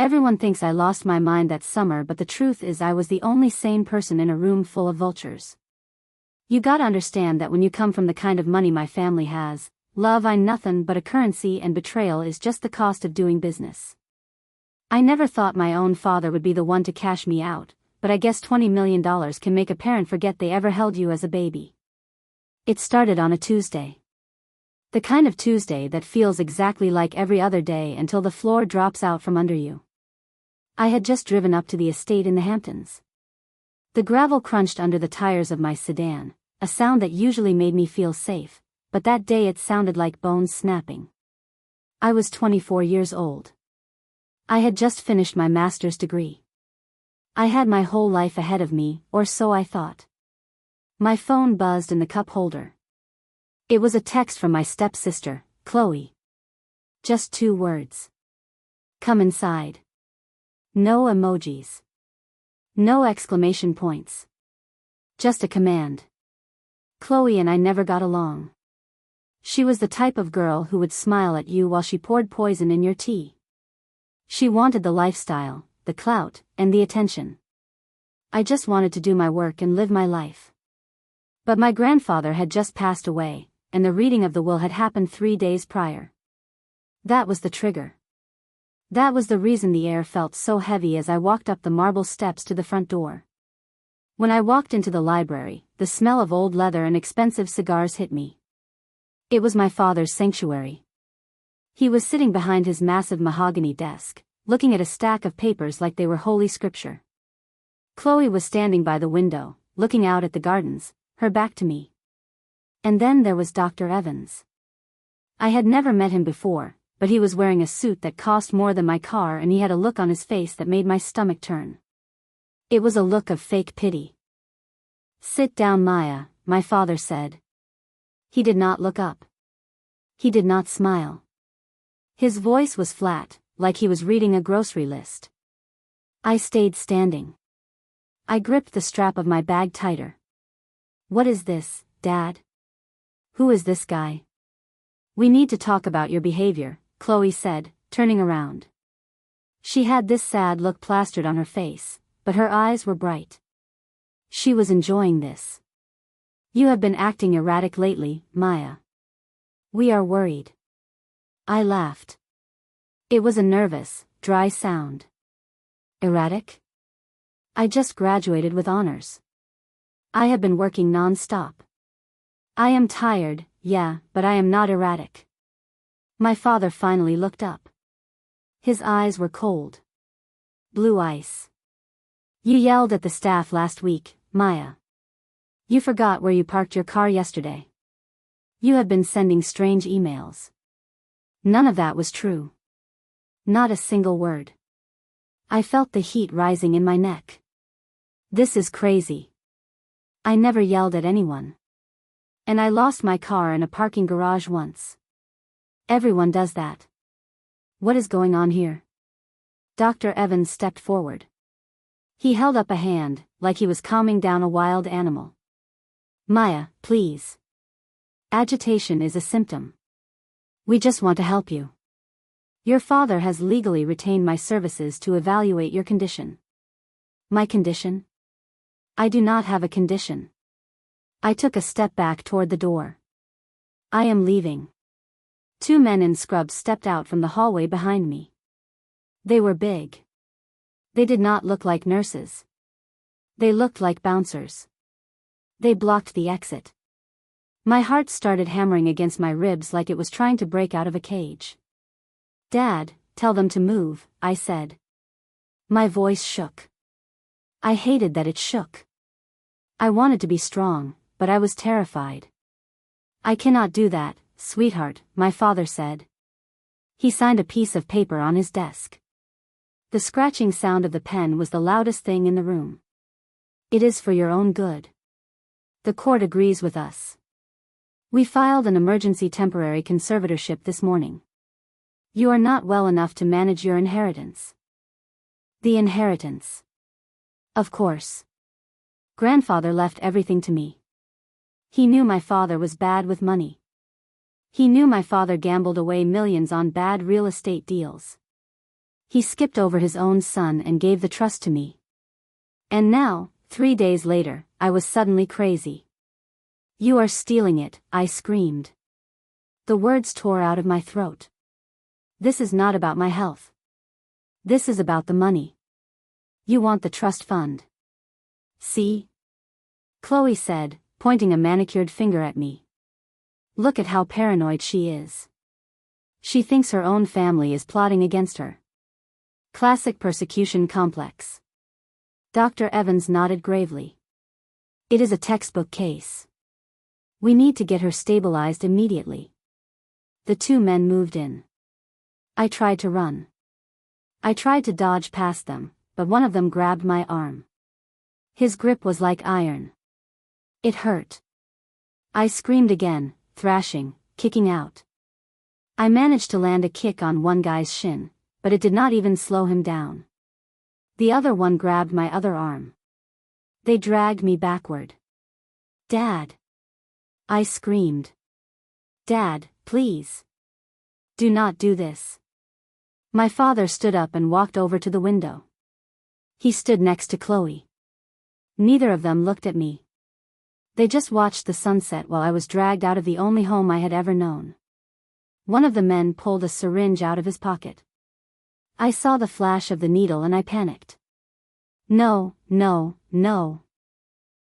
Everyone thinks I lost my mind that summer, but the truth is I was the only sane person in a room full of vultures. You gotta understand that when you come from the kind of money my family has, love ain't nothing but a currency and betrayal is just the cost of doing business. I never thought my own father would be the one to cash me out, but I guess $20 million can make a parent forget they ever held you as a baby. It started on a Tuesday. The kind of Tuesday that feels exactly like every other day until the floor drops out from under you. I had just driven up to the estate in the Hamptons. The gravel crunched under the tires of my sedan, a sound that usually made me feel safe, but that day it sounded like bones snapping. I was 24 years old. I had just finished my master's degree. I had my whole life ahead of me, or so I thought. My phone buzzed in the cup holder. It was a text from my stepsister, Chloe. Just 2 words. Come inside. No emojis. No exclamation points. Just a command. Chloe and I never got along. She was the type of girl who would smile at you while she poured poison in your tea. She wanted the lifestyle, the clout, and the attention. I just wanted to do my work and live my life. But my grandfather had just passed away, and the reading of the will had happened 3 days prior. That was the trigger. That was the reason the air felt so heavy as I walked up the marble steps to the front door. When I walked into the library, the smell of old leather and expensive cigars hit me. It was my father's sanctuary. He was sitting behind his massive mahogany desk, looking at a stack of papers like they were holy scripture. Chloe was standing by the window, looking out at the gardens, her back to me. And then there was Dr. Evans. I had never met him before, but he was wearing a suit that cost more than my car and he had a look on his face that made my stomach turn. It was a look of fake pity. "Sit down, Maya," my father said. He did not look up. He did not smile. His voice was flat, like he was reading a grocery list. I stayed standing. I gripped the strap of my bag tighter. "What is this, Dad? Who is this guy?" "We need to talk about your behavior," Chloe said, turning around. She had this sad look plastered on her face, but her eyes were bright. She was enjoying this. "You have been acting erratic lately, Maya. We are worried." I laughed. It was a nervous, dry sound. Erratic? I just graduated with honors. I have been working non-stop. I am tired, yeah, but I am not erratic. My father finally looked up. His eyes were cold. Blue ice. "You yelled at the staff last week, Maya. You forgot where you parked your car yesterday. You have been sending strange emails." None of that was true. Not a single word. I felt the heat rising in my neck. This is crazy. I never yelled at anyone. And I lost my car in a parking garage once. Everyone does that. What is going on here? Dr. Evans stepped forward. He held up a hand, like he was calming down a wild animal. "Maya, please. Agitation is a symptom. We just want to help you. Your father has legally retained my services to evaluate your condition." "My condition? I do not have a condition." I took a step back toward the door. "I am leaving." 2 men in scrubs stepped out from the hallway behind me. They were big. They did not look like nurses. They looked like bouncers. They blocked the exit. My heart started hammering against my ribs like it was trying to break out of a cage. "Dad, tell them to move," I said. My voice shook. I hated that it shook. I wanted to be strong, but I was terrified. "I cannot do that, sweetheart," my father said. He signed a piece of paper on his desk. The scratching sound of the pen was the loudest thing in the room. "It is for your own good. The court agrees with us. We filed an emergency temporary conservatorship this morning. You are not well enough to manage your inheritance." The inheritance. Of course. Grandfather left everything to me. He knew my father was bad with money. He knew my father gambled away millions on bad real estate deals. He skipped over his own son and gave the trust to me. And now, 3 days later, I was suddenly crazy. "You are stealing it," I screamed. The words tore out of my throat. "This is not about my health. This is about the money. You want the trust fund. See?" Chloe said, pointing a manicured finger at me. "Look at how paranoid she is. She thinks her own family is plotting against her. Classic persecution complex." Dr. Evans nodded gravely. "It is a textbook case. We need to get her stabilized immediately." The 2 men moved in. I tried to run. I tried to dodge past them, but one of them grabbed my arm. His grip was like iron. It hurt. I screamed again, thrashing, kicking out. I managed to land a kick on one guy's shin, but it did not even slow him down. The other one grabbed my other arm. They dragged me backward. "Dad!" I screamed. "Dad, please. Do not do this." My father stood up and walked over to the window. He stood next to Chloe. Neither of them looked at me. They just watched the sunset while I was dragged out of the only home I had ever known. One of the men pulled a syringe out of his pocket. I saw the flash of the needle and I panicked. "No, no, no.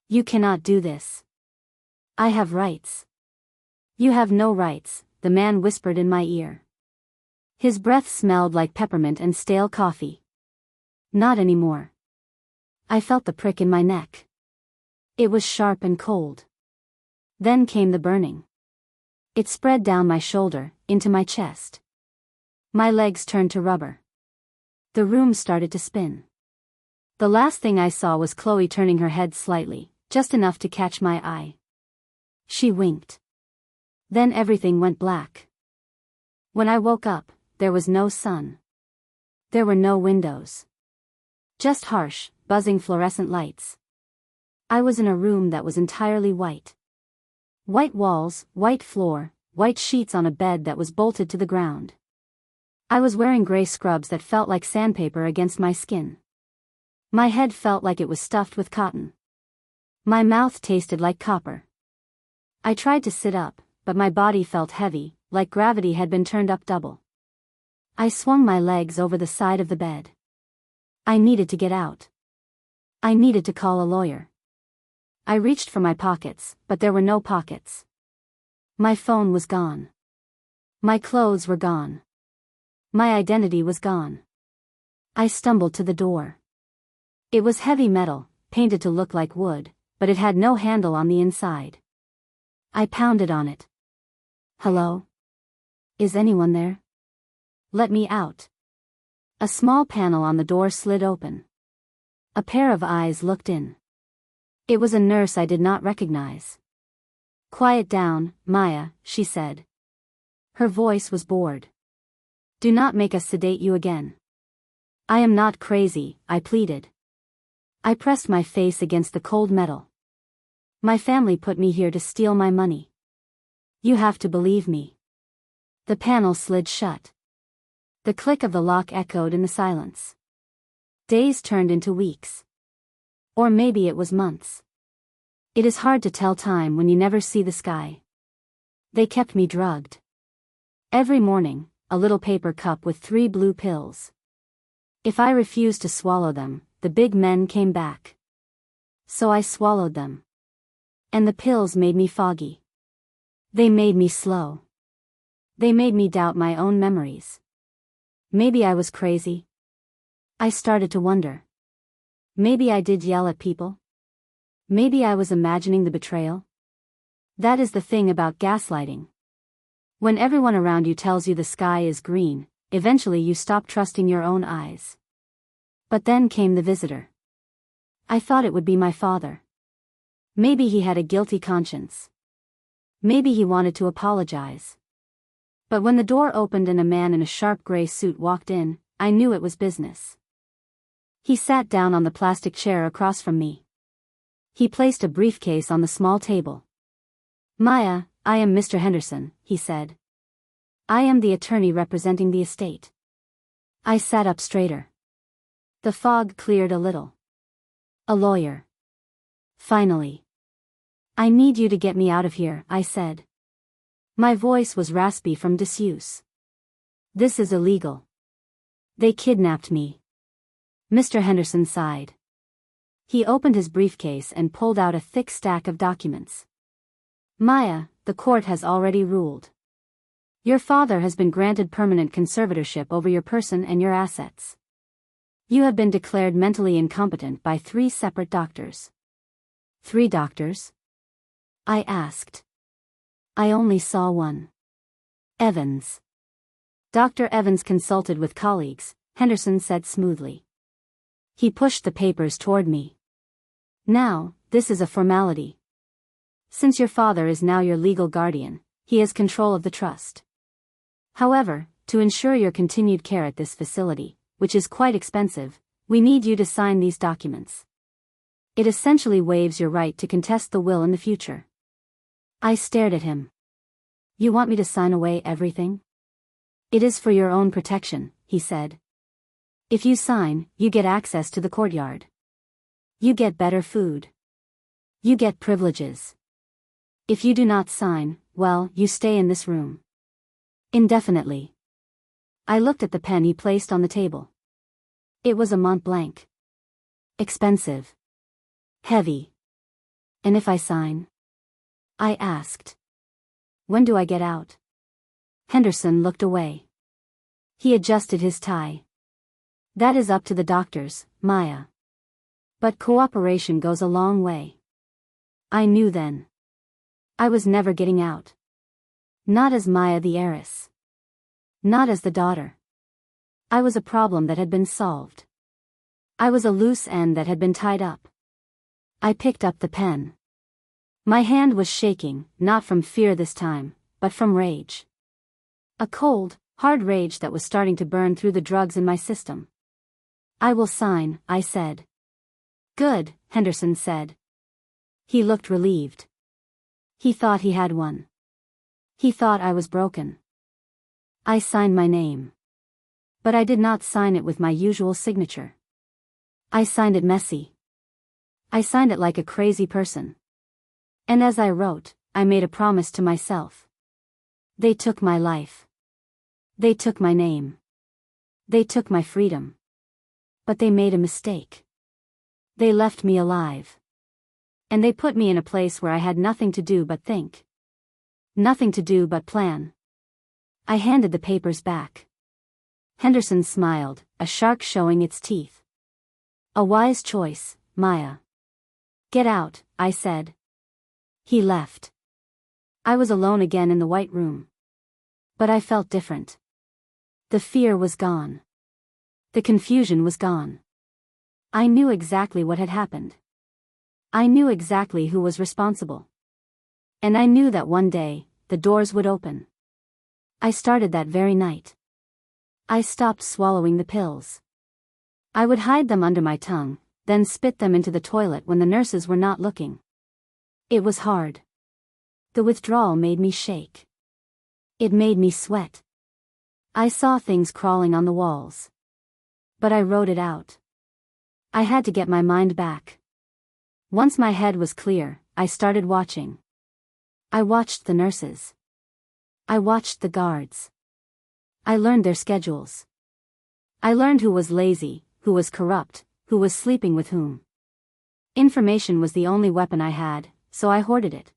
You cannot do this. I have rights." "You have no rights," the man whispered in my ear. His breath smelled like peppermint and stale coffee. "Not anymore." I felt the prick in my neck. It was sharp and cold. Then came the burning. It spread down my shoulder, into my chest. My legs turned to rubber. The room started to spin. The last thing I saw was Chloe turning her head slightly, just enough to catch my eye. She winked. Then everything went black. When I woke up, there was no sun. There were no windows. Just harsh, buzzing fluorescent lights. I was in a room that was entirely white. White walls, white floor, white sheets on a bed that was bolted to the ground. I was wearing gray scrubs that felt like sandpaper against my skin. My head felt like it was stuffed with cotton. My mouth tasted like copper. I tried to sit up, but my body felt heavy, like gravity had been turned up double. I swung my legs over the side of the bed. I needed to get out. I needed to call a lawyer. I reached for my pockets, but there were no pockets. My phone was gone. My clothes were gone. My identity was gone. I stumbled to the door. It was heavy metal, painted to look like wood, but it had no handle on the inside. I pounded on it. "Hello? Is anyone there? Let me out." A small panel on the door slid open. A pair of eyes looked in. It was a nurse I did not recognize. "Quiet down, Maya," she said. Her voice was bored. "Do not make us sedate you again." "I am not crazy," I pleaded. I pressed my face against the cold metal. "My family put me here to steal my money. You have to believe me." The panel slid shut. The click of the lock echoed in the silence. Days turned into weeks. Or maybe it was months. It is hard to tell time when you never see the sky. They kept me drugged. Every morning, a little paper cup with 3 blue pills. If I refused to swallow them, the big men came back. So I swallowed them. And the pills made me foggy. They made me slow. They made me doubt my own memories. Maybe I was crazy. I started to wonder. Maybe I did yell at people. Maybe I was imagining the betrayal. That is the thing about gaslighting. When everyone around you tells you the sky is green, eventually you stop trusting your own eyes. But then came the visitor. I thought it would be my father. Maybe he had a guilty conscience. Maybe he wanted to apologize. But when the door opened and a man in a sharp gray suit walked in, I knew it was business. He sat down on the plastic chair across from me. He placed a briefcase on the small table. "Maya, I am Mr. Henderson," he said. "I am the attorney representing the estate. I sat up straighter. The fog cleared a little. A lawyer. Finally. I need you to get me out of here, I said. My voice was raspy from disuse. This is illegal. They kidnapped me. Mr. Henderson sighed. He opened his briefcase and pulled out a thick stack of documents. Maya, the court has already ruled. Your father has been granted permanent conservatorship over your person and your assets. You have been declared mentally incompetent by 3 separate doctors. 3 doctors? I asked. I only saw one. Evans. Dr. Evans consulted with colleagues, Henderson said smoothly. He pushed the papers toward me. Now, this is a formality. Since your father is now your legal guardian, he has control of the trust. However, to ensure your continued care at this facility, which is quite expensive, we need you to sign these documents. It essentially waives your right to contest the will in the future. I stared at him. You want me to sign away everything? It is for your own protection, he said. If you sign, you get access to the courtyard. You get better food. You get privileges. If you do not sign, well, you stay in this room. Indefinitely. I looked at the pen he placed on the table. It was a Mont Blanc. Expensive. Heavy. And if I sign? I asked. When do I get out? Henderson looked away. He adjusted his tie. That is up to the doctors, Maya. But cooperation goes a long way. I knew then. I was never getting out. Not as Maya the heiress. Not as the daughter. I was a problem that had been solved. I was a loose end that had been tied up. I picked up the pen. My hand was shaking, not from fear this time, but from rage. A cold, hard rage that was starting to burn through the drugs in my system. I will sign, I said. Good, Henderson said. He looked relieved. He thought he had won. He thought I was broken. I signed my name. But I did not sign it with my usual signature. I signed it messy. I signed it like a crazy person. And as I wrote, I made a promise to myself. They took my life. They took my name. They took my freedom. But they made a mistake. They left me alive. And they put me in a place where I had nothing to do but think. Nothing to do but plan. I handed the papers back. Henderson smiled, a shark showing its teeth. A wise choice, Maya. Get out, I said. He left. I was alone again in the white room. But I felt different. The fear was gone. The confusion was gone. I knew exactly what had happened. I knew exactly who was responsible. And I knew that one day, the doors would open. I started that very night. I stopped swallowing the pills. I would hide them under my tongue, then spit them into the toilet when the nurses were not looking. It was hard. The withdrawal made me shake. It made me sweat. I saw things crawling on the walls. But I wrote it out. I had to get my mind back. Once my head was clear, I started watching. I watched the nurses. I watched the guards. I learned their schedules. I learned who was lazy, who was corrupt, who was sleeping with whom. Information was the only weapon I had, so I hoarded it.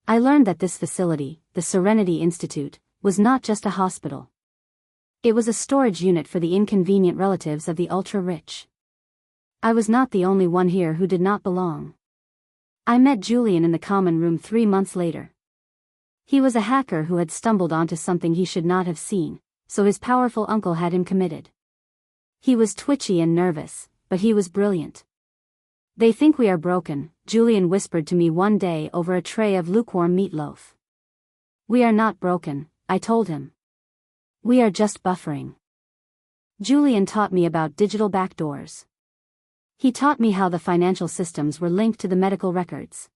I learned that this facility, the Serenity Institute, was not just a hospital. It was a storage unit for the inconvenient relatives of the ultra-rich. I was not the only one here who did not belong. I met Julian in the common room 3 months later. He was a hacker who had stumbled onto something he should not have seen, so his powerful uncle had him committed. He was twitchy and nervous, but he was brilliant. They think we are broken, Julian whispered to me one day over a tray of lukewarm meatloaf. We are not broken, I told him. We are just buffering. Julian taught me about digital backdoors. He taught me how the financial systems were linked to the medical records.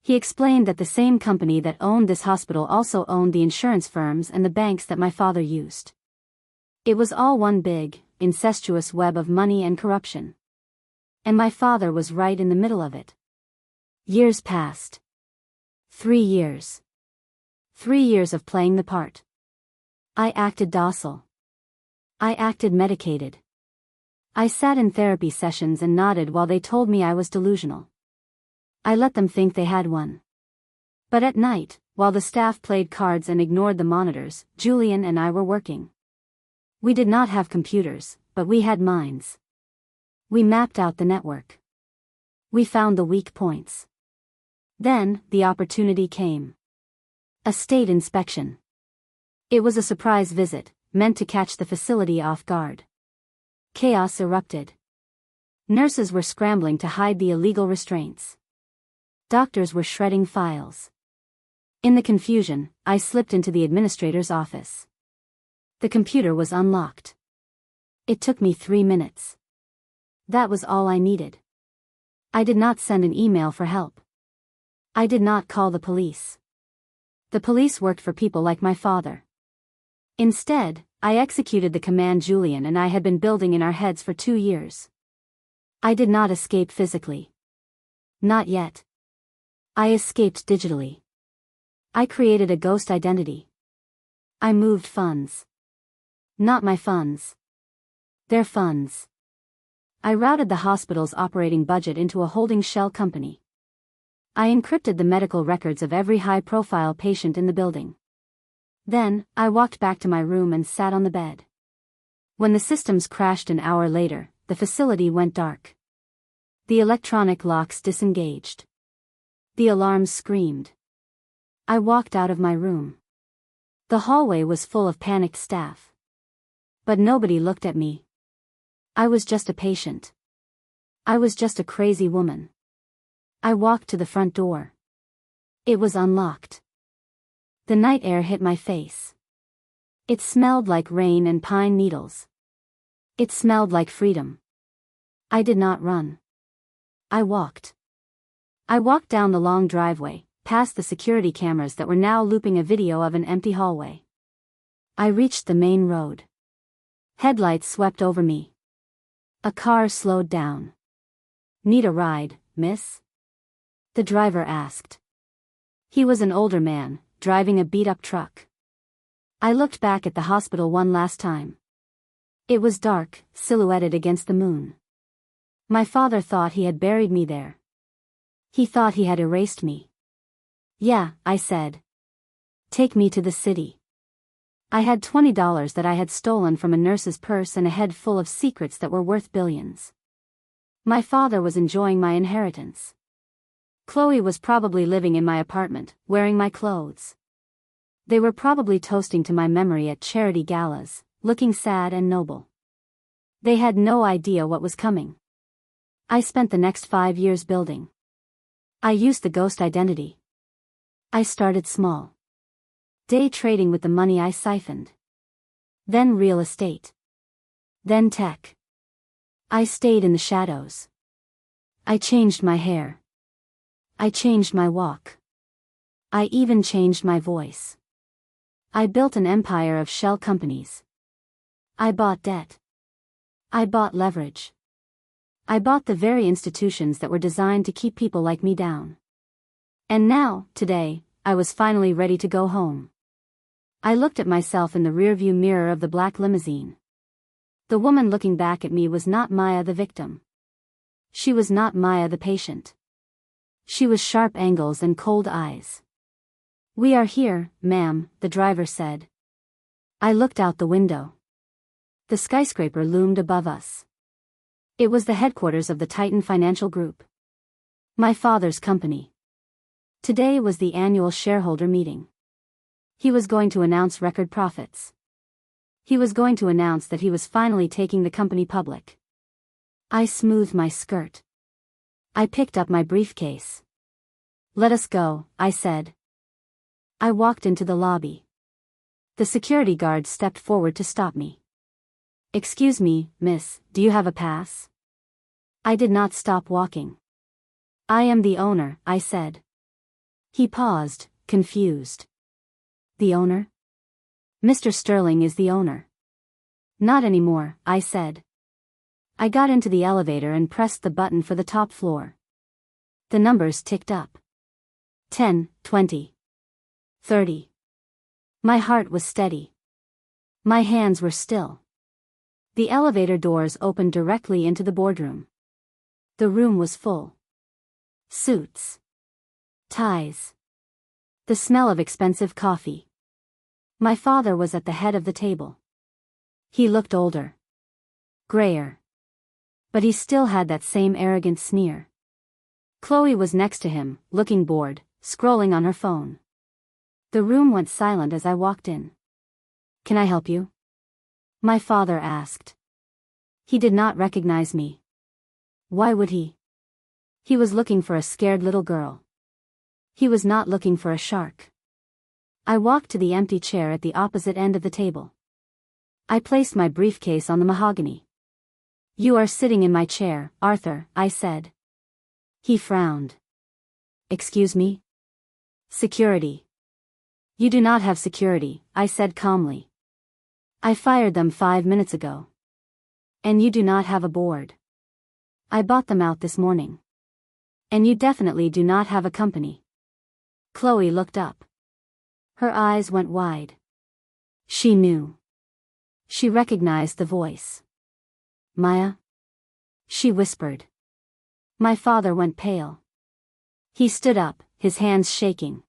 He explained that the same company that owned this hospital also owned the insurance firms and the banks that my father used. It was all one big, incestuous web of money and corruption. And my father was right in the middle of it. Years passed. 3 years. 3 years of playing the part. I acted docile. I acted medicated. I sat in therapy sessions and nodded while they told me I was delusional. I let them think they had one. But at night, while the staff played cards and ignored the monitors, Julian and I were working. We did not have computers, but we had minds. We mapped out the network. We found the weak points. Then, the opportunity came. A state inspection. It was a surprise visit, meant to catch the facility off guard. Chaos erupted. Nurses were scrambling to hide the illegal restraints. Doctors were shredding files. In the confusion, I slipped into the administrator's office. The computer was unlocked. It took me 3 minutes. That was all I needed. I did not send an email for help. I did not call the police. The police worked for people like my father. Instead, I executed the command Julian and I had been building in our heads for 2 years. I did not escape physically. Not yet. I escaped digitally. I created a ghost identity. I moved funds. Not my funds. Their funds. I routed the hospital's operating budget into a holding shell company. I encrypted the medical records of every high-profile patient in the building. Then, I walked back to my room and sat on the bed. When the systems crashed an hour later, the facility went dark. The electronic locks disengaged. The alarms screamed. I walked out of my room. The hallway was full of panicked staff. But nobody looked at me. I was just a patient. I was just a crazy woman. I walked to the front door. It was unlocked. The night air hit my face. It smelled like rain and pine needles. It smelled like freedom. I did not run. I walked. I walked down the long driveway, past the security cameras that were now looping a video of an empty hallway. I reached the main road. Headlights swept over me. A car slowed down. "Need a ride, miss?" the driver asked. He was an older man, driving a beat-up truck. I looked back at the hospital one last time. It was dark, silhouetted against the moon. My father thought he had buried me there. He thought he had erased me. "Yeah," I said. "Take me to the city." I had $20 that I had stolen from a nurse's purse and a head full of secrets that were worth billions. My father was enjoying my inheritance. Chloe was probably living in my apartment, wearing my clothes. They were probably toasting to my memory at charity galas, looking sad and noble. They had no idea what was coming. I spent the next 5 years building. I used the ghost identity. I started small. Day trading with the money I siphoned. Then real estate. Then tech. I stayed in the shadows. I changed my hair. I changed my walk. I even changed my voice. I built an empire of shell companies. I bought debt. I bought leverage. I bought the very institutions that were designed to keep people like me down. And now, today, I was finally ready to go home. I looked at myself in the rearview mirror of the black limousine. The woman looking back at me was not Maya the victim. She was not Maya the patient. She was sharp angles and cold eyes. "We are here, ma'am," the driver said. I looked out the window. The skyscraper loomed above us. It was the headquarters of the Titan Financial Group. My father's company. Today was the annual shareholder meeting. He was going to announce record profits. He was going to announce that he was finally taking the company public. I smoothed my skirt. I picked up my briefcase. "Let us go," I said. I walked into the lobby. The security guard stepped forward to stop me. "Excuse me, miss, do you have a pass?" I did not stop walking. "I am the owner," I said. He paused, confused. "The owner?" "Mr. Sterling is the owner." Not anymore, I said. I got into the elevator and pressed the button for the top floor. The numbers ticked up. 10, 20, 30. My heart was steady. My hands were still. The elevator doors opened directly into the boardroom. The room was full. Suits. Ties. The smell of expensive coffee. My father was at the head of the table. He looked older. Grayer. But he still had that same arrogant sneer. Chloe was next to him, looking bored, scrolling on her phone. The room went silent as I walked in. Can I help you? My father asked. He did not recognize me. Why would he? He was looking for a scared little girl. He was not looking for a shark. I walked to the empty chair at the opposite end of the table. I placed my briefcase on the mahogany. You are sitting in my chair, Arthur, I said. He frowned. Excuse me? Security. You do not have security, I said calmly. I fired them 5 minutes ago. And you do not have a board. I bought them out this morning. And you definitely do not have a company. Chloe looked up. Her eyes went wide. She knew. She recognized the voice. Maya? She whispered. My father went pale. He stood up, his hands shaking.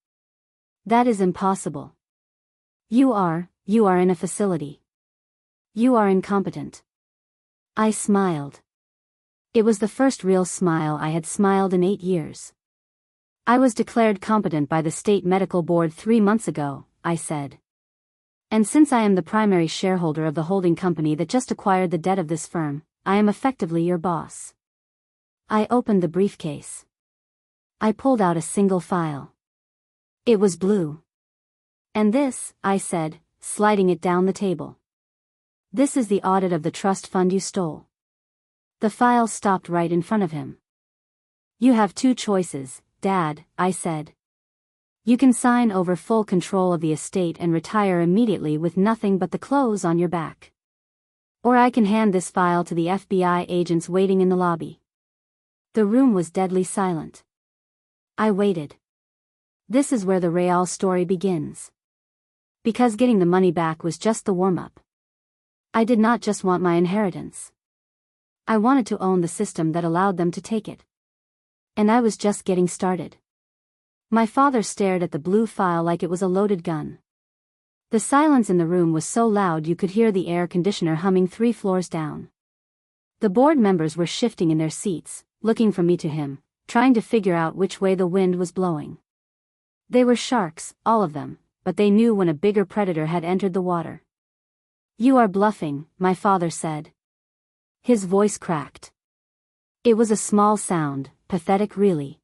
That is impossible. You are in a facility. You are incompetent. I smiled. It was the first real smile I had smiled in 8 years. I was declared competent by the state medical board 3 months ago, I said. And since I am the primary shareholder of the holding company that just acquired the debt of this firm, I am effectively your boss. I opened the briefcase. I pulled out a single file. It was blue. And this, I said, sliding it down the table. This is the audit of the trust fund you stole. The file stopped right in front of him. You have 2 choices, Dad, I said. You can sign over full control of the estate and retire immediately with nothing but the clothes on your back. Or I can hand this file to the FBI agents waiting in the lobby. The room was deadly silent. I waited. This is where the Real story begins. Because getting the money back was just the warm-up. I did not just want my inheritance. I wanted to own the system that allowed them to take it. And I was just getting started. My father stared at the blue file like it was a loaded gun. The silence in the room was so loud you could hear the air conditioner humming 3 floors down. The board members were shifting in their seats, looking from me to him, trying to figure out which way the wind was blowing. They were sharks, all of them, but they knew when a bigger predator had entered the water. You are bluffing, my father said. His voice cracked. It was a small sound, pathetic really.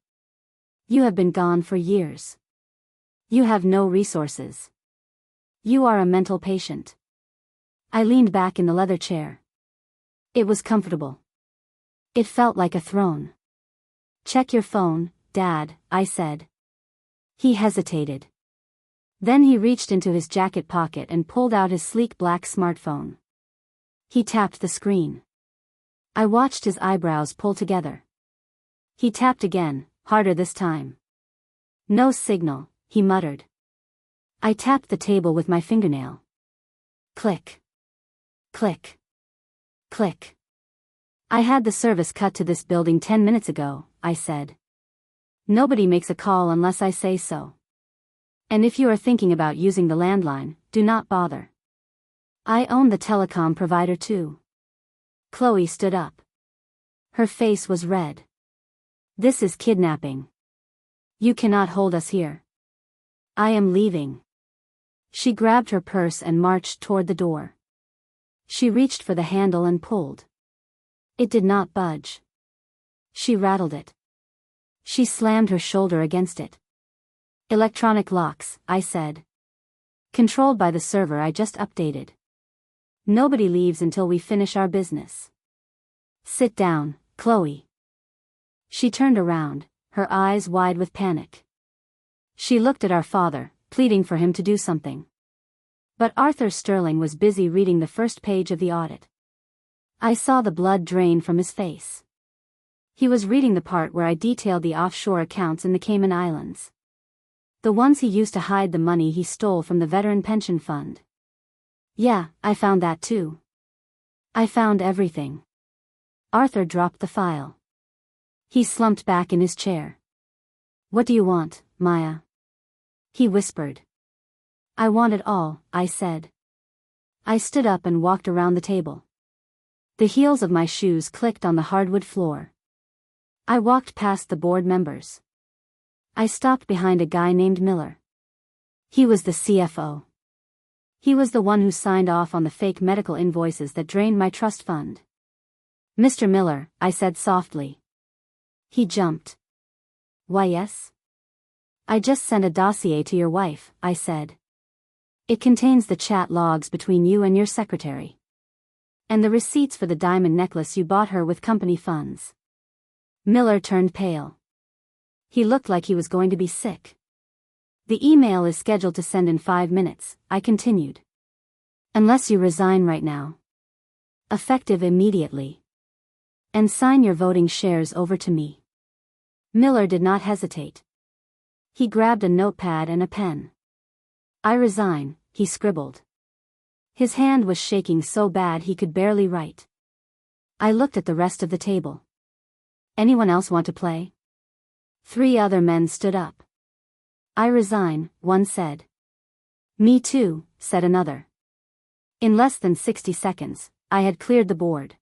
You have been gone for years. You have no resources. You are a mental patient. I leaned back in the leather chair. It was comfortable. It felt like a throne. Check your phone, Dad, I said. He hesitated. Then he reached into his jacket pocket and pulled out his sleek black smartphone. He tapped the screen. I watched his eyebrows pull together. He tapped again, harder this time. No signal, he muttered. I tapped the table with my fingernail. Click. Click. Click. I had the service cut to this building 10 minutes ago, I said. Nobody makes a call unless I say so. And if you are thinking about using the landline, do not bother. I own the telecom provider too. Chloe stood up. Her face was red. This is kidnapping. You cannot hold us here. I am leaving. She grabbed her purse and marched toward the door. She reached for the handle and pulled. It did not budge. She rattled it. She slammed her shoulder against it. Electronic locks, I said. Controlled by the server I just updated. Nobody leaves until we finish our business. Sit down, Chloe. She turned around, her eyes wide with panic. She looked at our father, pleading for him to do something. But Arthur Sterling was busy reading the first page of the audit. I saw the blood drain from his face. He was reading the part where I detailed the offshore accounts in the Cayman Islands. The ones he used to hide the money he stole from the veteran pension fund. Yeah, I found that too. I found everything. Arthur dropped the file. He slumped back in his chair. What do you want, Maya? He whispered. I want it all, I said. I stood up and walked around the table. The heels of my shoes clicked on the hardwood floor. I walked past the board members. I stopped behind a guy named Miller. He was the CFO. He was the one who signed off on the fake medical invoices that drained my trust fund. Mr. Miller, I said softly. He jumped. Why yes? I just sent a dossier to your wife, I said. It contains the chat logs between you and your secretary. And the receipts for the diamond necklace you bought her with company funds. Miller turned pale. He looked like he was going to be sick. The email is scheduled to send in 5 minutes, I continued. Unless you resign right now. Effective immediately. And sign your voting shares over to me. Miller did not hesitate. He grabbed a notepad and a pen. I resign, he scribbled. His hand was shaking so bad he could barely write. I looked at the rest of the table. Anyone else want to play? 3 other men stood up. I resign, one said. Me too, said another. In less than 60 seconds, I had cleared the board.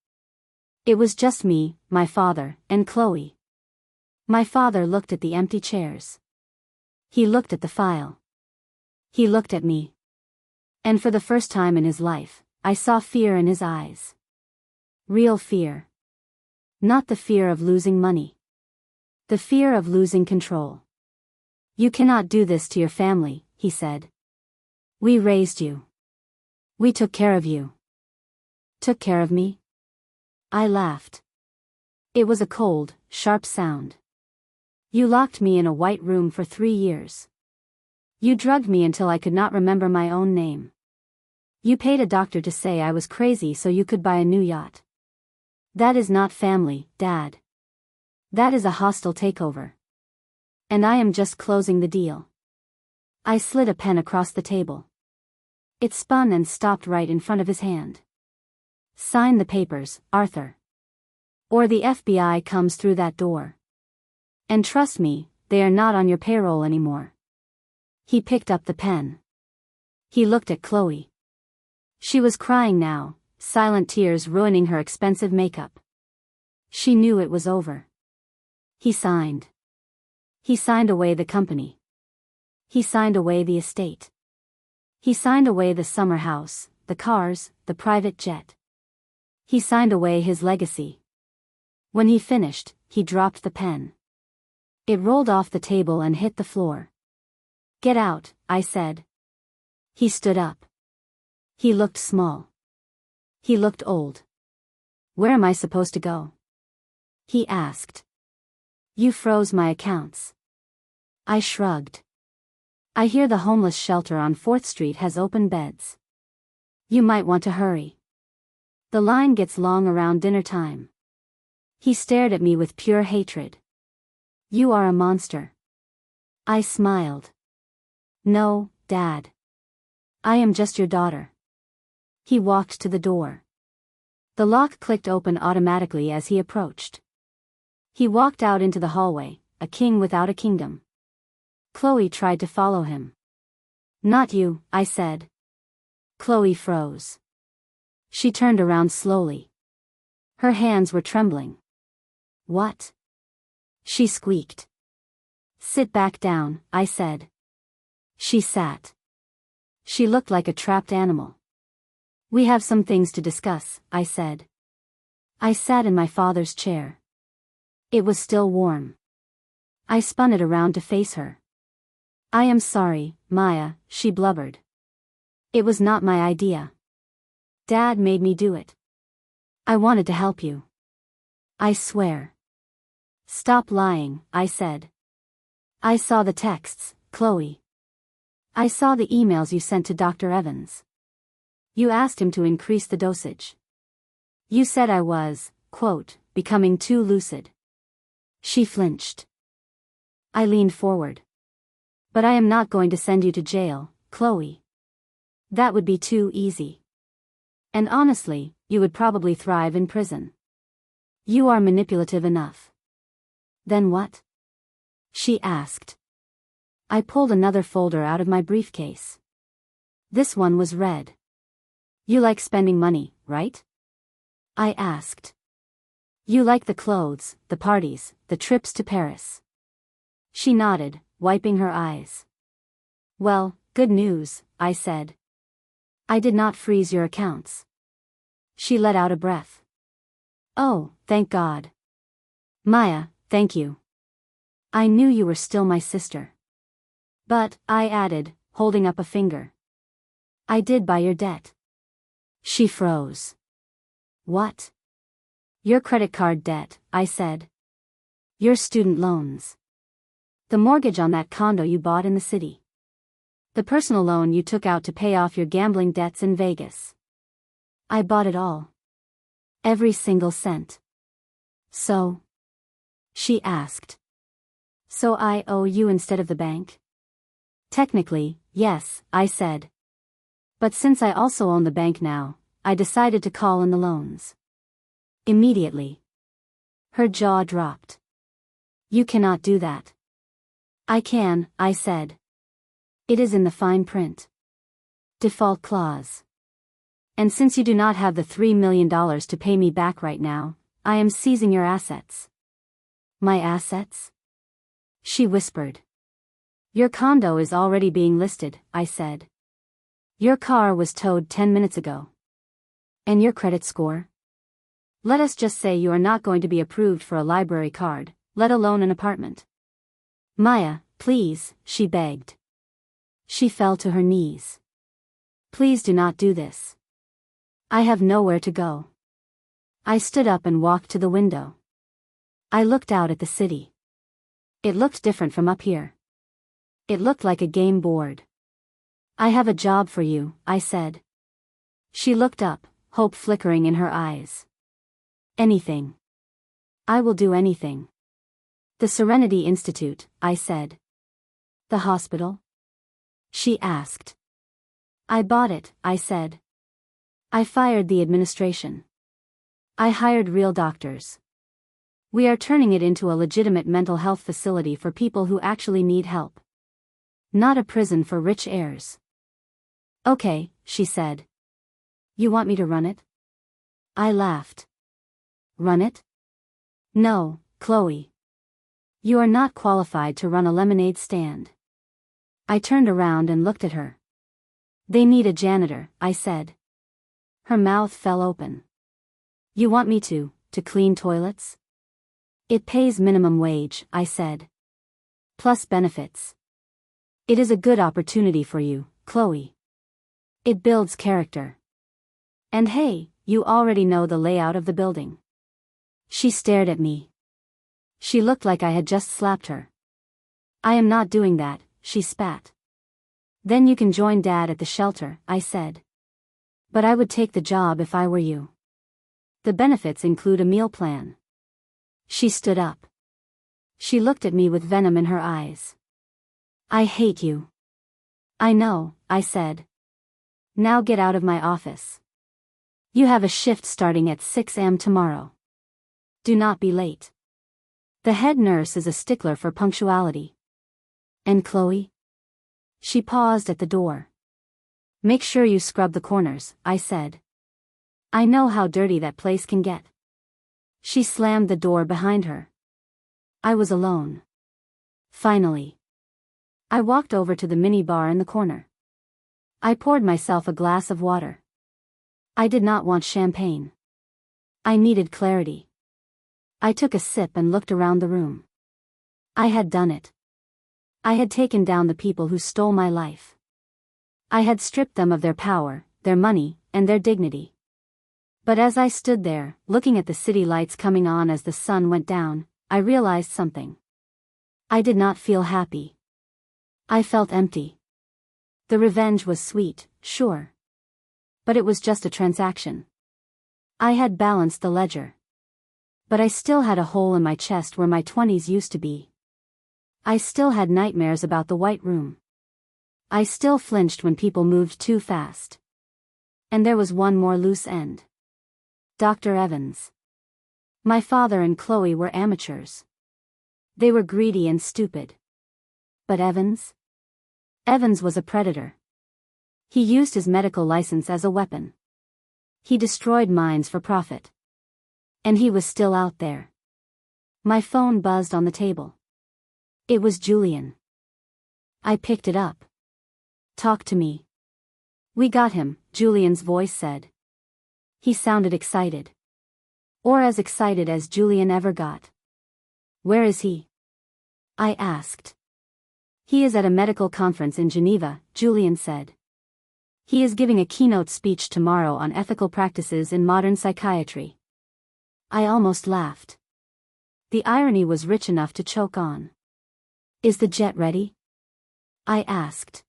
It was just me, my father, and Chloe. My father looked at the empty chairs. He looked at the file. He looked at me. And for the first time in his life, I saw fear in his eyes. Real fear. Not the fear of losing money. The fear of losing control. You cannot do this to your family, he said. We raised you. We took care of you. Took care of me? I laughed. It was a cold, sharp sound. You locked me in a white room for 3 years. You drugged me until I could not remember my own name. You paid a doctor to say I was crazy so you could buy a new yacht. That is not family, Dad. That is a hostile takeover. And I am just closing the deal. I slid a pen across the table. It spun and stopped right in front of his hand. Sign the papers, Arthur. Or the FBI comes through that door. And trust me, they are not on your payroll anymore. He picked up the pen. He looked at Chloe. She was crying now, silent tears ruining her expensive makeup. She knew it was over. He signed. He signed away the company. He signed away the estate. He signed away the summer house, the cars, the private jet. He signed away his legacy. When he finished, he dropped the pen. It rolled off the table and hit the floor. Get out, I said. He stood up. He looked small. He looked old. Where am I supposed to go? He asked. You froze my accounts. I shrugged. I hear the homeless shelter on 4th Street has open beds. You might want to hurry. The line gets long around dinner time. He stared at me with pure hatred. You are a monster. I smiled. No, Dad. I am just your daughter. He walked to the door. The lock clicked open automatically as he approached. He walked out into the hallway, a king without a kingdom. Chloe tried to follow him. Not you, I said. Chloe froze. She turned around slowly. Her hands were trembling. What? She squeaked. Sit back down, I said. She sat. She looked like a trapped animal. We have some things to discuss, I said. I sat in my father's chair. It was still warm. I spun it around to face her. I am sorry, Maya, she blubbered. It was not my idea. Dad made me do it. I wanted to help you. I swear. Stop lying, I said. I saw the texts, Chloe. I saw the emails you sent to Dr. Evans. You asked him to increase the dosage. You said I was, quote, becoming too lucid. She flinched. I leaned forward. But I am not going to send you to jail, Chloe. That would be too easy. And honestly, you would probably thrive in prison. You are manipulative enough. Then what? She asked. I pulled another folder out of my briefcase. This one was red. You like spending money, right? I asked. You like the clothes, the parties, the trips to Paris. She nodded, wiping her eyes. Well, good news, I said. I did not freeze your accounts. She let out a breath. Oh, thank God. Maya, thank you. I knew you were still my sister. But, I added, holding up a finger. I did buy your debt. She froze. What? Your credit card debt, I said. Your student loans. The mortgage on that condo you bought in the city. The personal loan you took out to pay off your gambling debts in Vegas. I bought it all. Every single cent. So? She asked. So I owe you instead of the bank? Technically, yes, I said. But since I also own the bank now, I decided to call in the loans. Immediately. Her jaw dropped. You cannot do that. I can, I said. It is in the fine print. Default clause. And since you do not have the $3 million to pay me back right now, I am seizing your assets. My assets? She whispered. Your condo is already being listed, I said. Your car was towed 10 minutes ago. And your credit score? Let us just say you are not going to be approved for a library card, let alone an apartment. Maya, please, she begged. She fell to her knees. Please do not do this. I have nowhere to go. I stood up and walked to the window. I looked out at the city. It looked different from up here. It looked like a game board. I have a job for you, I said. She looked up, hope flickering in her eyes. Anything. I will do anything. The Serenity Institute, I said. The hospital? She asked. I bought it, I said. I fired the administration. I hired real doctors. We are turning it into a legitimate mental health facility for people who actually need help. Not a prison for rich heirs. Okay, she said. You want me to run it? I laughed. Run it? No, Chloe. You are not qualified to run a lemonade stand. I turned around and looked at her. They need a janitor, I said. Her mouth fell open. You want me to clean toilets? It pays minimum wage, I said. Plus benefits. It is a good opportunity for you, Chloe. It builds character. And hey, you already know the layout of the building. She stared at me. She looked like I had just slapped her. I am not doing that, she spat. Then you can join Dad at the shelter, I said. But I would take the job if I were you. The benefits include a meal plan. She stood up. She looked at me with venom in her eyes. I hate you. I know, I said. Now get out of my office. You have a shift starting at 6 a.m. tomorrow. Do not be late. The head nurse is a stickler for punctuality. And Chloe? She paused at the door. Make sure you scrub the corners, I said. I know how dirty that place can get. She slammed the door behind her. I was alone. Finally. I walked over to the mini bar in the corner. I poured myself a glass of water. I did not want champagne. I needed clarity. I took a sip and looked around the room. I had done it. I had taken down the people who stole my life. I had stripped them of their power, their money, and their dignity. But as I stood there, looking at the city lights coming on as the sun went down, I realized something. I did not feel happy. I felt empty. The revenge was sweet, sure. But it was just a transaction. I had balanced the ledger. But I still had a hole in my chest where my 20s used to be. I still had nightmares about the White Room. I still flinched when people moved too fast. And there was one more loose end. Dr. Evans. My father and Chloe were amateurs. They were greedy and stupid. But Evans? Evans was a predator. He used his medical license as a weapon. He destroyed minds for profit. And he was still out there. My phone buzzed on the table. It was Julian. I picked it up. Talk to me. We got him, Julian's voice said. He sounded excited. Or as excited as Julian ever got. Where is he? I asked. He is at a medical conference in Geneva, Julian said. He is giving a keynote speech tomorrow on ethical practices in modern psychiatry. I almost laughed. The irony was rich enough to choke on. Is the jet ready? I asked.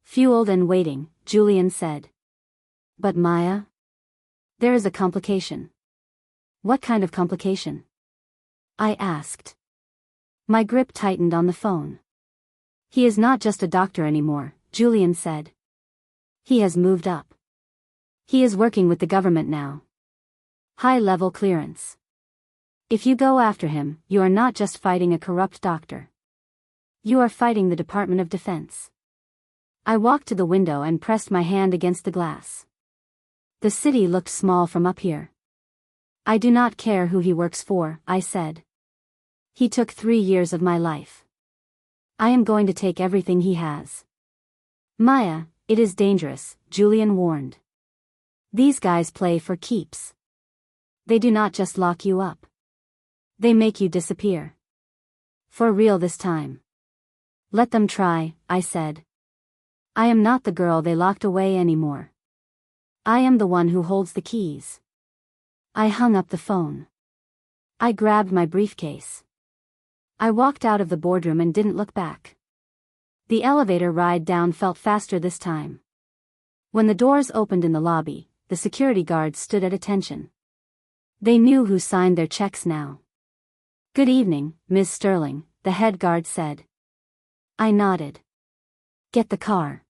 Fueled and waiting, Julian said. But Maya? There is a complication. What kind of complication? I asked. My grip tightened on the phone. He is not just a doctor anymore, Julian said. He has moved up. He is working with the government now. High-level clearance. If you go after him, you are not just fighting a corrupt doctor. You are fighting the Department of Defense. I walked to the window and pressed my hand against the glass. The city looked small from up here. I do not care who he works for, I said. He took 3 years of my life. I am going to take everything he has. Maya, it is dangerous, Julian warned. These guys play for keeps. They do not just lock you up. They make you disappear. For real this time. Let them try, I said. I am not the girl they locked away anymore. I am the one who holds the keys. I hung up the phone. I grabbed my briefcase. I walked out of the boardroom and didn't look back. The elevator ride down felt faster this time. When the doors opened in the lobby, the security guards stood at attention. They knew who signed their checks now. Good evening, Ms. Sterling, the head guard said. I nodded. Get the car.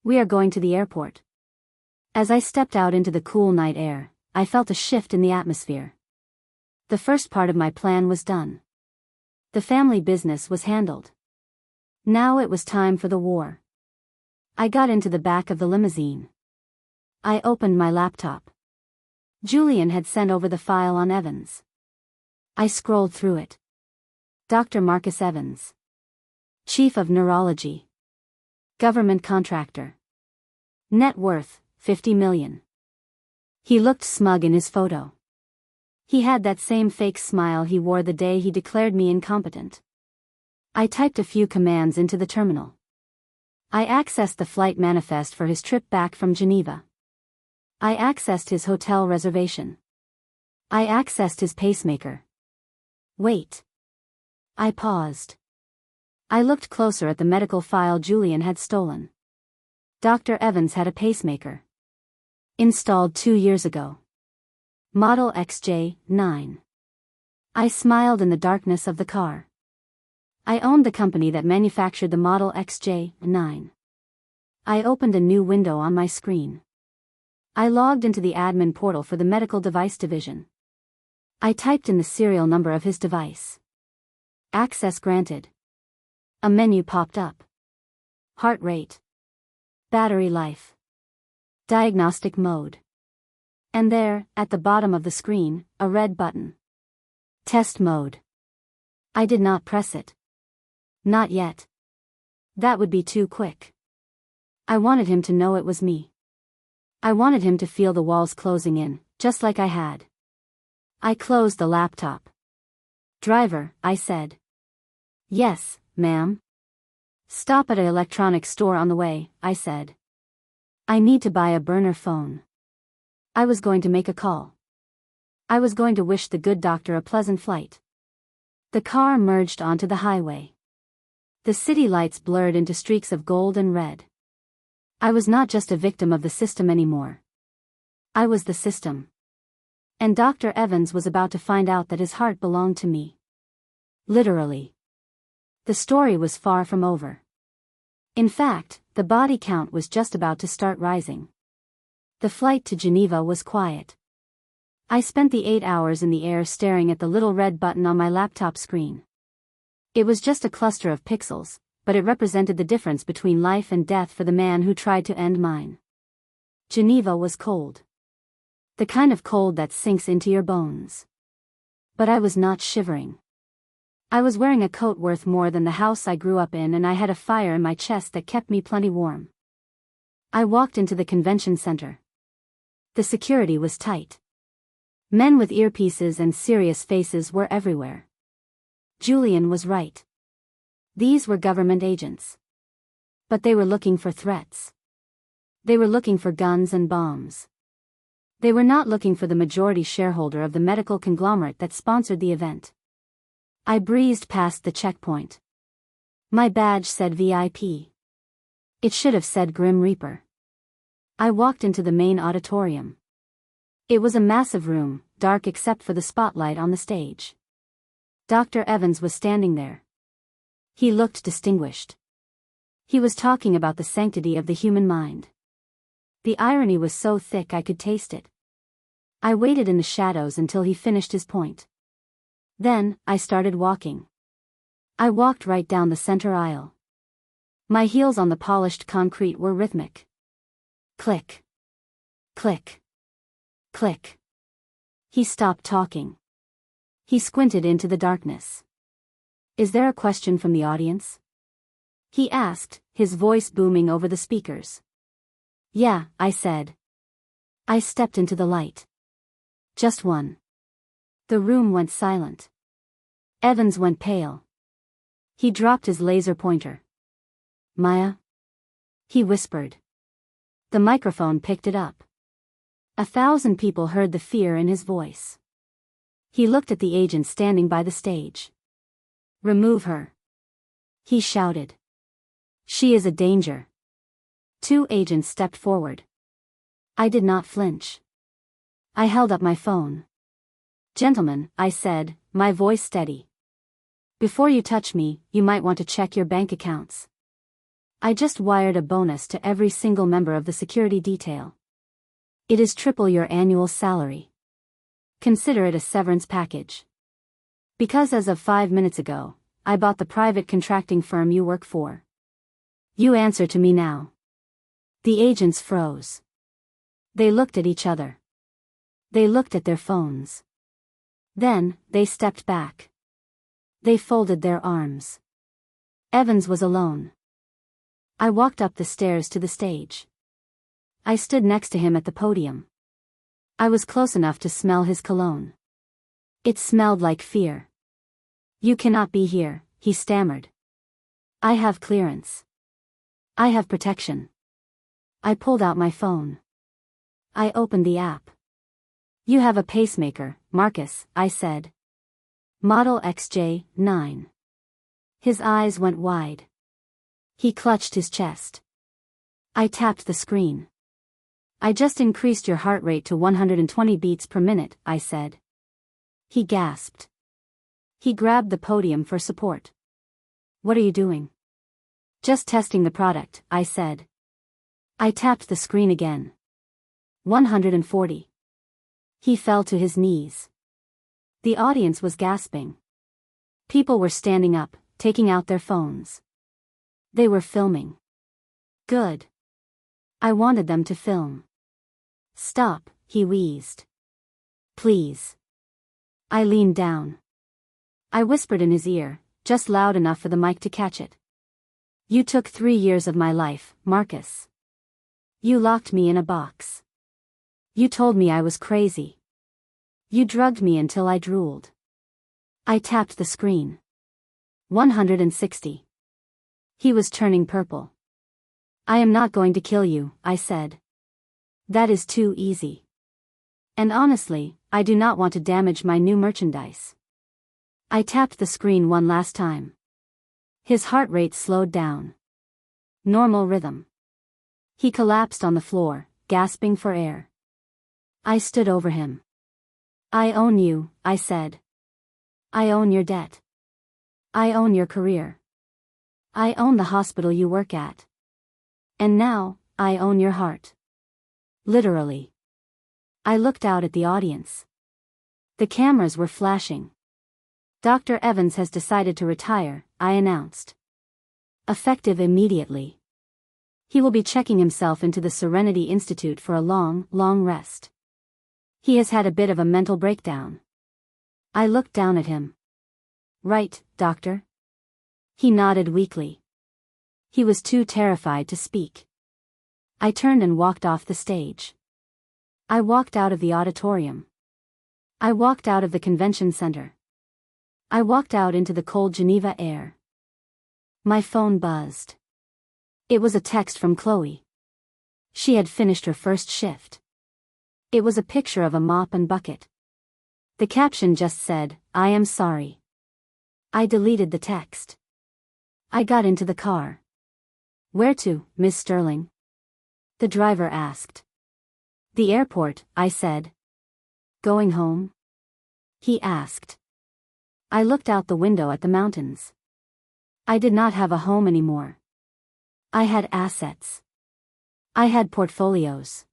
We are going to the airport. As I stepped out into the cool night air, I felt a shift in the atmosphere. The first part of my plan was done. The family business was handled. Now it was time for the war. I got into the back of the limousine. I opened my laptop. Julian had sent over the file on Evans. I scrolled through it. Dr. Marcus Evans. Chief of Neurology. Government contractor. Net worth, 50 million. He looked smug in his photo. He had that same fake smile he wore the day he declared me incompetent. I typed a few commands into the terminal. I accessed the flight manifest for his trip back from Geneva. I accessed his hotel reservation. I accessed his pacemaker. Wait. I paused. I looked closer at the medical file Julian had stolen. Dr. Evans had a pacemaker. Installed 2 years ago. Model XJ9. I smiled in the darkness of the car. I owned the company that manufactured the Model XJ9. I opened a new window on my screen. I logged into the admin portal for the medical device division. I typed in the serial number of his device. Access granted. A menu popped up. Heart rate. Battery life. Diagnostic mode. And there, at the bottom of the screen, a red button. Test mode. I did not press it. Not yet. That would be too quick. I wanted him to know it was me. I wanted him to feel the walls closing in, just like I had. I closed the laptop. Driver, I said. Yes, ma'am. Stop at an electronics store on the way, I said. I need to buy a burner phone. I was going to make a call. I was going to wish the good doctor a pleasant flight. The car merged onto the highway. The city lights blurred into streaks of gold and red. I was not just a victim of the system anymore. I was the system. And Dr. Evans was about to find out that his heart belonged to me. Literally. The story was far from over. In fact, the body count was just about to start rising. The flight to Geneva was quiet. I spent the 8 hours in the air staring at the little red button on my laptop screen. It was just a cluster of pixels, but it represented the difference between life and death for the man who tried to end mine. Geneva was cold. The kind of cold that sinks into your bones. But I was not shivering. I was wearing a coat worth more than the house I grew up in, and I had a fire in my chest that kept me plenty warm. I walked into the convention center. The security was tight. Men with earpieces and serious faces were everywhere. Julian was right. These were government agents. But they were looking for threats. They were looking for guns and bombs. They were not looking for the majority shareholder of the medical conglomerate that sponsored the event. I breezed past the checkpoint. My badge said VIP. It should have said Grim Reaper. I walked into the main auditorium. It was a massive room, dark except for the spotlight on the stage. Dr. Evans was standing there. He looked distinguished. He was talking about the sanctity of the human mind. The irony was so thick I could taste it. I waited in the shadows until he finished his point. Then, I started walking. I walked right down the center aisle. My heels on the polished concrete were rhythmic. Click. Click. Click. He stopped talking. He squinted into the darkness. Is there a question from the audience? He asked, his voice booming over the speakers. Yeah, I said. I stepped into the light. Just one. The room went silent. Evans went pale. He dropped his laser pointer. Maya? He whispered. The microphone picked it up. 1,000 people heard the fear in his voice. He looked at the agent standing by the stage. Remove her. He shouted. She is a danger. 2 agents stepped forward. I did not flinch. I held up my phone. Gentlemen, I said, my voice steady. Before you touch me, you might want to check your bank accounts. I just wired a bonus to every single member of the security detail. It is triple your annual salary. Consider it a severance package. Because as of 5 minutes ago, I bought the private contracting firm you work for. You answer to me now. The agents froze. They looked at each other. They looked at their phones. Then, they stepped back. They folded their arms. Evans was alone. I walked up the stairs to the stage. I stood next to him at the podium. I was close enough to smell his cologne. It smelled like fear. You cannot be here, he stammered. I have clearance. I have protection. I pulled out my phone. I opened the app. You have a pacemaker, Marcus, I said. Model XJ9. His eyes went wide. He clutched his chest. I tapped the screen. I just increased your heart rate to 120 beats per minute, I said. He gasped. He grabbed the podium for support. What are you doing? Just testing the product, I said. I tapped the screen again. 140. He fell to his knees. The audience was gasping. People were standing up, taking out their phones. They were filming. Good. I wanted them to film. Stop, he wheezed. Please. I leaned down. I whispered in his ear, just loud enough for the mic to catch it. You took 3 years of my life, Marcus. You locked me in a box. You told me I was crazy. You drugged me until I drooled. I tapped the screen. 160. He was turning purple. I am not going to kill you, I said. That is too easy. And honestly, I do not want to damage my new merchandise. I tapped the screen one last time. His heart rate slowed down. Normal rhythm. He collapsed on the floor, gasping for air. I stood over him. I own you, I said. I own your debt. I own your career. I own the hospital you work at. And now, I own your heart. Literally. I looked out at the audience. The cameras were flashing. Dr. Evans has decided to retire, I announced. Effective immediately. He will be checking himself into the Serenity Institute for a long, long rest. He has had a bit of a mental breakdown. I looked down at him. Right, doctor? He nodded weakly. He was too terrified to speak. I turned and walked off the stage. I walked out of the auditorium. I walked out of the convention center. I walked out into the cold Geneva air. My phone buzzed. It was a text from Chloe. She had finished her first shift. It was a picture of a mop and bucket. The caption just said, "I am sorry." I deleted the text. I got into the car. "Where to, Miss Sterling?" the driver asked. "The airport," I said. "Going home?" he asked. I looked out the window at the mountains. I did not have a home anymore. I had assets. I had portfolios.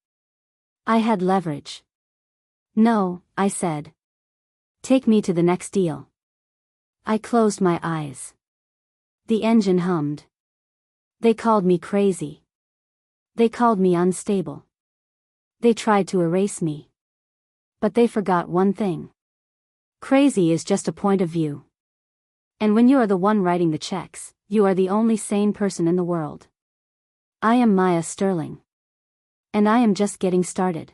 I had leverage. "No," I said. "Take me to the next deal." I closed my eyes. The engine hummed. They called me crazy. They called me unstable. They tried to erase me. But they forgot one thing. Crazy is just a point of view. And when you are the one writing the checks, you are the only sane person in the world. I am Maya Sterling. And I am just getting started.